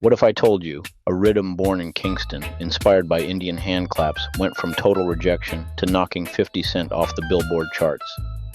What if I told you a rhythm born in Kingston, inspired by Indian hand claps, went from total rejection to knocking 50 Cent off the Billboard charts?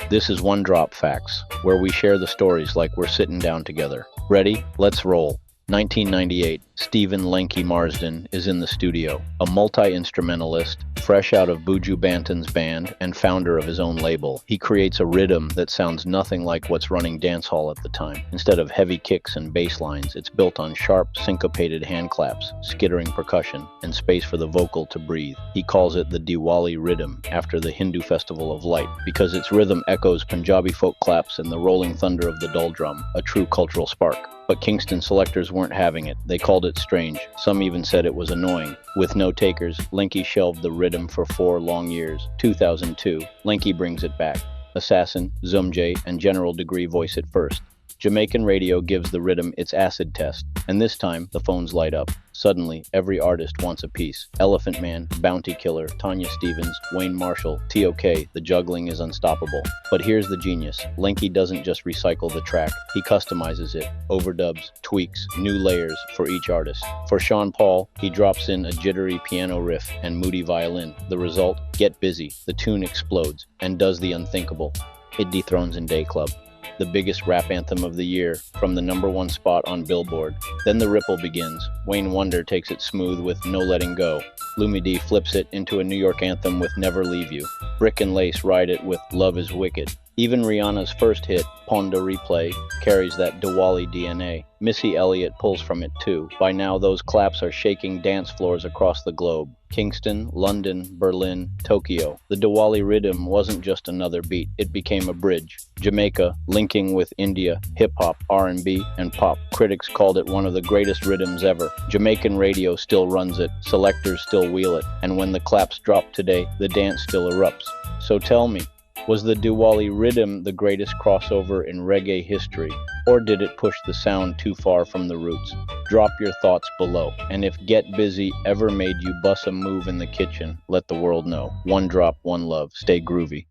This is One Drop Facts, where we share the stories like we're sitting down together. Ready? Let's roll. 1998, Stephen Lanky Marsden is in the studio, a multi-instrumentalist, fresh out of Buju Banton's band and founder of his own label. He creates a rhythm that sounds nothing like what's running dancehall at the time. Instead of heavy kicks and bass lines, it's built on sharp, syncopated hand claps, skittering percussion, and space for the vocal to breathe. He calls it the Diwali Riddim, after the Hindu festival of light, because its rhythm echoes Punjabi folk claps and the rolling thunder of the dhol drum, a true cultural spark. But Kingston selectors weren't having it. They called it strange. Some even said it was annoying. With no takers, Lanky shelved the rhythm for 4 long years. 2002, Lanky brings it back. Assassin, Zumjay, and General Degree voice it first. Jamaican radio gives the rhythm its acid test, and this time the phones light up. Suddenly, every artist wants a piece. Elephant Man, Bounty Killer, Tanya Stevens, Wayne Marshall, T.O.K., the juggling is unstoppable. But here's the genius. Lanky doesn't just recycle the track, he customizes it, overdubs, tweaks, new layers for each artist. For Sean Paul, he drops in a jittery piano riff and moody violin. The result? Get Busy. The tune explodes and does the unthinkable. It dethrones in Day Club, the biggest rap anthem of the year, from the #1 spot on Billboard. Then the ripple begins. Wayne Wonder takes it smooth with No Letting Go. Lumidee flips it into a New York anthem with Never Leave You. Brick and Lace ride it with Love is Wicked. Even Rihanna's first hit, Ponda Replay, carries that Diwali DNA. Missy Elliott pulls from it too. By now, those claps are shaking dance floors across the globe. Kingston, London, Berlin, Tokyo. The Diwali Riddim wasn't just another beat, it became a bridge. Jamaica, linking with India, hip-hop, R&B, and pop. Critics called it one of the greatest rhythms ever. Jamaican radio still runs it, selectors still wheel it, and when the claps drop today, the dance still erupts. So tell me, was the Diwali Riddim the greatest crossover in reggae history, or did it push the sound too far from the roots? Drop your thoughts below, and if Get Busy ever made you bust a move in the kitchen, let the world know. One drop, one love. Stay groovy.